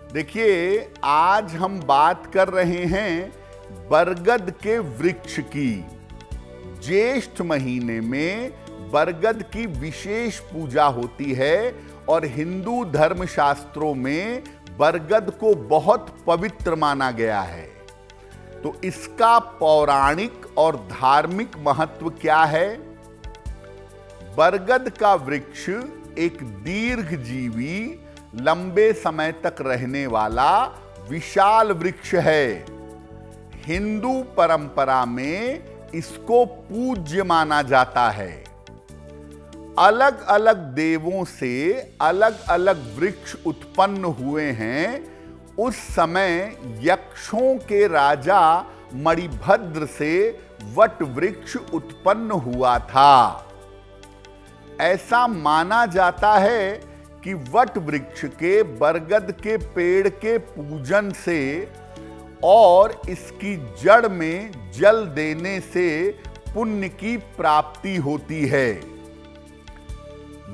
देखिए, आज हम बात कर रहे हैं बरगद के वृक्ष की। ज्येष्ठ महीने में बरगद की विशेष पूजा होती है और हिंदू धर्मशास्त्रों में बरगद को बहुत पवित्र माना गया है। तो इसका पौराणिक और धार्मिक महत्व क्या है? बरगद का वृक्ष एक दीर्घजीवी, लंबे समय तक रहने वाला विशाल वृक्ष है। हिंदू परंपरा में इसको पूज्य माना जाता है। अलग अलग देवों से अलग अलग वृक्ष उत्पन्न हुए हैं। उस समय यक्षों के राजा मणिभद्र से वट वृक्ष उत्पन्न हुआ था। ऐसा माना जाता है कि वट वृक्ष के बरगद के पेड़ के पूजन से और इसकी जड़ में जल देने से पुण्य की प्राप्ति होती है।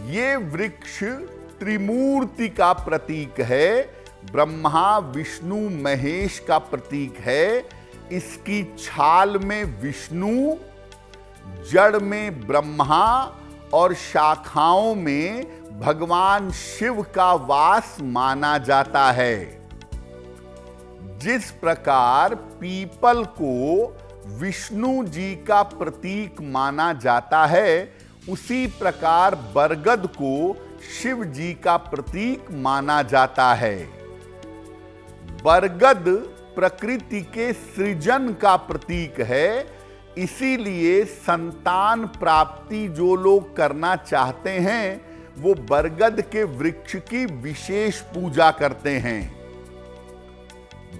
ये वृक्ष त्रिमूर्ति का प्रतीक है। ब्रह्मा विष्णु महेश का प्रतीक है। इसकी छाल में विष्णु, जड़ में ब्रह्मा और शाखाओं में भगवान शिव का वास माना जाता है। जिस प्रकार पीपल को विष्णु जी का प्रतीक माना जाता है, उसी प्रकार बरगद को शिव जी का प्रतीक माना जाता है। बरगद प्रकृति के सृजन का प्रतीक है। इसीलिए संतान प्राप्ति जो लोग करना चाहते हैं, वो बरगद के वृक्ष की विशेष पूजा करते हैं।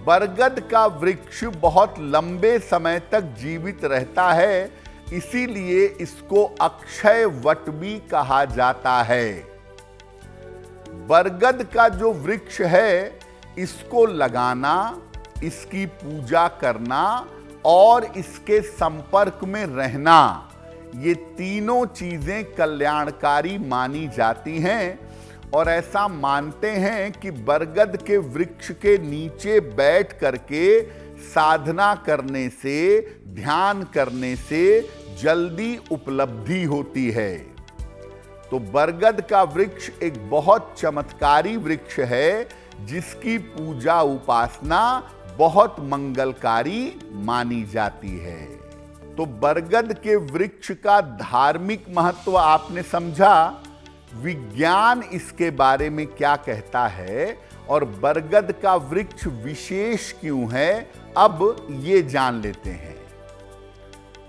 बरगद का वृक्ष बहुत लंबे समय तक जीवित रहता है। इसीलिए इसको अक्षय वट भी कहा जाता है। बरगद का जो वृक्ष है, इसको लगाना, इसकी पूजा करना और इसके संपर्क में रहना, ये तीनों चीजें कल्याणकारी मानी जाती हैं। और ऐसा मानते हैं कि बरगद के वृक्ष के नीचे बैठ करके साधना करने से, ध्यान करने से जल्दी उपलब्धि होती है। तो बरगद का वृक्ष एक बहुत चमत्कारी वृक्ष है, जिसकी पूजा उपासना बहुत मंगलकारी मानी जाती है। तो बरगद के वृक्ष का धार्मिक महत्व आपने समझा। विज्ञान इसके बारे में क्या कहता है और बरगद का वृक्ष विशेष क्यों है, अब ये जान लेते हैं।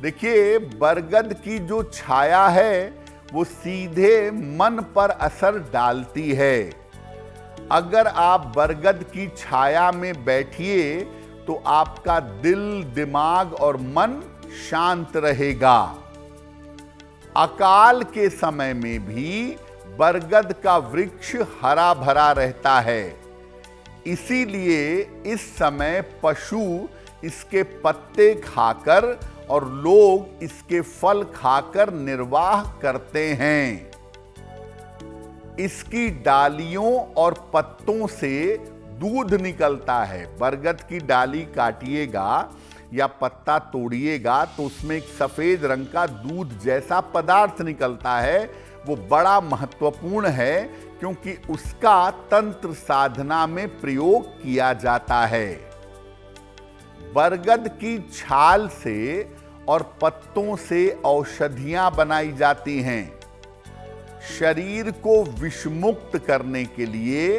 देखिए, बरगद की जो छाया है, वो सीधे मन पर असर डालती है। अगर आप बरगद की छाया में बैठिए तो आपका दिल, दिमाग और मन शांत रहेगा। अकाल के समय में भी बरगद का वृक्ष हरा भरा रहता है। इसीलिए इस समय पशु इसके पत्ते खाकर और लोग इसके फल खाकर निर्वाह करते हैं। इसकी डालियों और पत्तों से दूध निकलता है। बरगद की डाली काटिएगा या पत्ता तोड़िएगा तो उसमें एक सफेद रंग का दूध जैसा पदार्थ निकलता है। वो बड़ा महत्वपूर्ण है, क्योंकि उसका तंत्र साधना में प्रयोग किया जाता है। बरगद की छाल से और पत्तों से औषधियां बनाई जाती हैं। शरीर को विषमुक्त करने के लिए,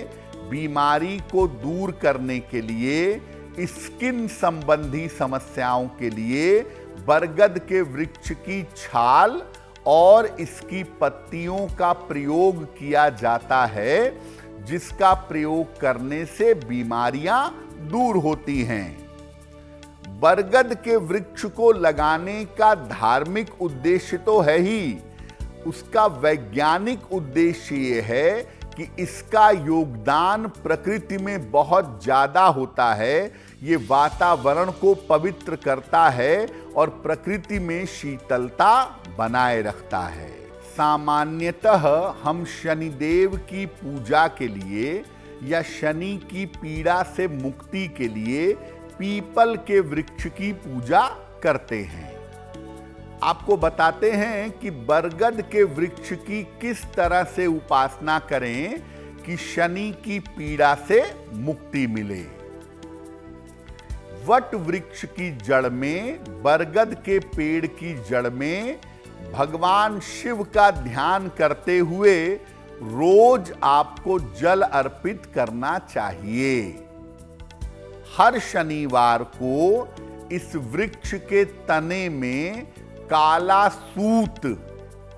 बीमारी को दूर करने के लिए, स्किन संबंधी समस्याओं के लिए बरगद के वृक्ष की छाल और इसकी पत्तियों का प्रयोग किया जाता है, जिसका प्रयोग करने से बीमारियां दूर होती हैं। बरगद के वृक्ष को लगाने का धार्मिक उद्देश्य तो है ही, उसका वैज्ञानिक उद्देश्य ये है कि इसका योगदान प्रकृति में बहुत ज्यादा होता है। ये वातावरण को पवित्र करता है और प्रकृति में शीतलता बनाए रखता है। सामान्यतः हम शनिदेव की पूजा के लिए या शनि की पीड़ा से मुक्ति के लिए पीपल के वृक्ष की पूजा करते हैं। आपको बताते हैं कि बरगद के वृक्ष की किस तरह से उपासना करें कि शनि की पीड़ा से मुक्ति मिले। वट वृक्ष की जड़ में, बरगद के पेड़ की जड़ में भगवान शिव का ध्यान करते हुए रोज आपको जल अर्पित करना चाहिए। हर शनिवार को इस वृक्ष के तने में काला सूत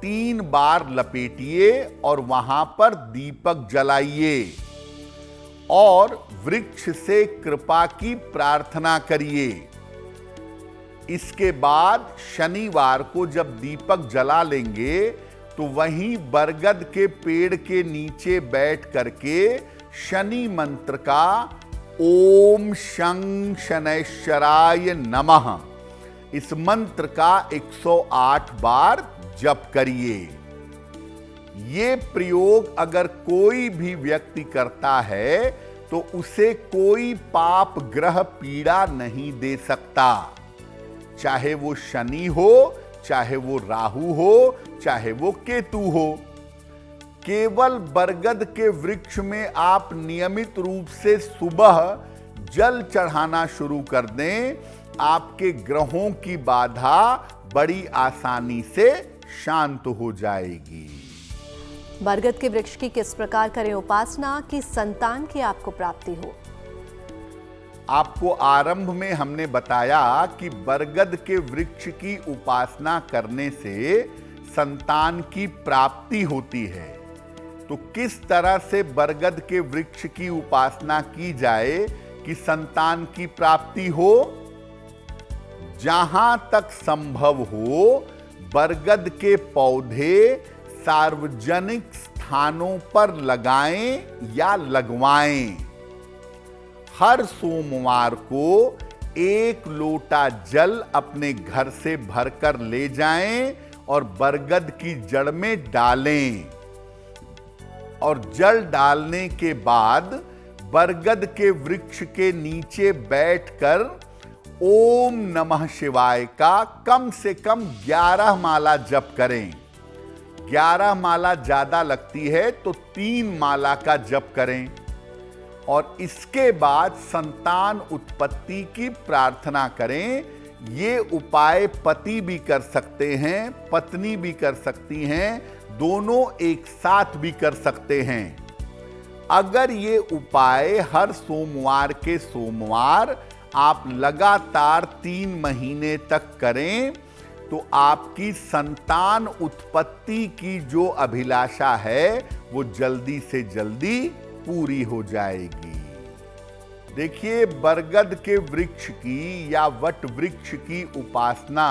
3 बार लपेटिए और वहां पर दीपक जलाइए और वृक्ष से कृपा की प्रार्थना करिए। इसके बाद शनिवार को जब दीपक जला लेंगे तो वहीं बरगद के पेड़ के नीचे बैठ करके शनि मंत्र का ओम शं शनैश्चराय नमः, इस मंत्र का 108 बार जप करिए। ये प्रयोग अगर कोई भी व्यक्ति करता है तो उसे कोई पाप ग्रह पीड़ा नहीं दे सकता, चाहे वो शनि हो, चाहे वो राहु हो, चाहे वो केतु हो। केवल बरगद के वृक्ष में आप नियमित रूप से सुबह जल चढ़ाना शुरू कर दें, आपके ग्रहों की बाधा बड़ी आसानी से शांत हो जाएगी। बरगद के वृक्ष की किस प्रकार करें उपासना कि संतान की आपको प्राप्ति हो? आपको आरंभ में हमने बताया कि बरगद के वृक्ष की उपासना करने से संतान की प्राप्ति होती है। तो किस तरह से बरगद के वृक्ष की उपासना की जाए कि संतान की प्राप्ति हो? जहां तक संभव हो बरगद के पौधे सार्वजनिक स्थानों पर लगाएं या लगवाएं। हर सोमवार को 1 लोटा जल अपने घर से भरकर ले जाएं और बरगद की जड़ में डालें और जल डालने के बाद बरगद के वृक्ष के नीचे बैठकर ओम नमः शिवाय का कम से कम 11 माला जप करें। 11 माला ज्यादा लगती है तो 3 माला का जप करें और इसके बाद संतान उत्पत्ति की प्रार्थना करें। ये उपाय पति भी कर सकते हैं, पत्नी भी कर सकती हैं, दोनों एक साथ भी कर सकते हैं। अगर ये उपाय हर सोमवार के सोमवार आप लगातार 3 महीने तक करें तो आपकी संतान उत्पत्ति की जो अभिलाषा है वो जल्दी से जल्दी पूरी हो जाएगी। देखिए, बरगद के वृक्ष की या वट वृक्ष की उपासना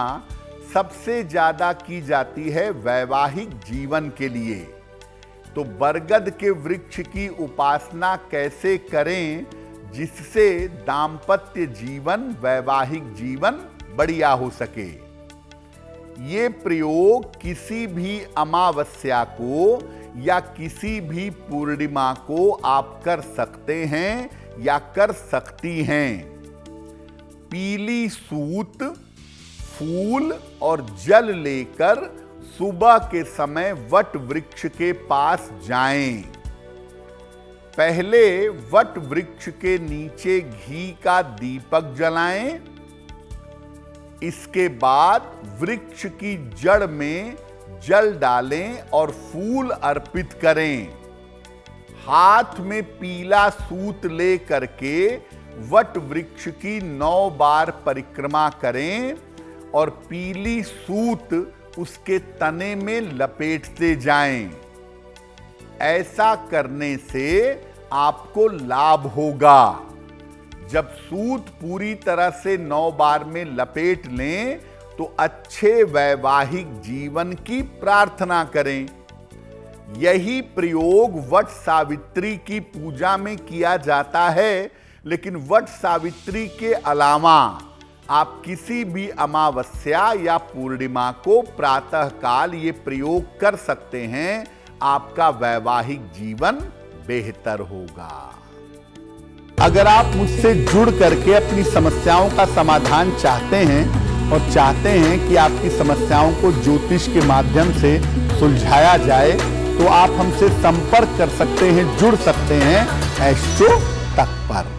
सबसे ज्यादा की जाती है वैवाहिक जीवन के लिए। तो बरगद के वृक्ष की उपासना कैसे करें जिससे दांपत्य जीवन, वैवाहिक जीवन बढ़िया हो सके? ये प्रयोग किसी भी अमावस्या को या किसी भी पूर्णिमा को आप कर सकते हैं या कर सकती हैं। पीली सूत, फूल और जल लेकर सुबह के समय वट वृक्ष के पास जाएं। पहले वट वृक्ष के नीचे घी का दीपक जलाएं। इसके बाद वृक्ष की जड़ में जल डालें और फूल अर्पित करें। हाथ में पीला सूत ले करके वट वृक्ष की 9 बार परिक्रमा करें और पीली सूत उसके तने में लपेटते जाएं। ऐसा करने से आपको लाभ होगा। जब सूत पूरी तरह से 9 बार में लपेट लें तो अच्छे वैवाहिक जीवन की प्रार्थना करें। यही प्रयोग वट सावित्री की पूजा में किया जाता है, लेकिन वट सावित्री के अलावा आप किसी भी अमावस्या या पूर्णिमा को प्रातः काल ये प्रयोग कर सकते हैं। आपका वैवाहिक जीवन बेहतर होगा। अगर आप मुझसे जुड़ करके अपनी समस्याओं का समाधान चाहते हैं और चाहते हैं कि आपकी समस्याओं को ज्योतिष के माध्यम से सुलझाया जाए, तो आप हमसे संपर्क कर सकते हैं, जुड़ सकते हैं एस्ट्रो तक पर।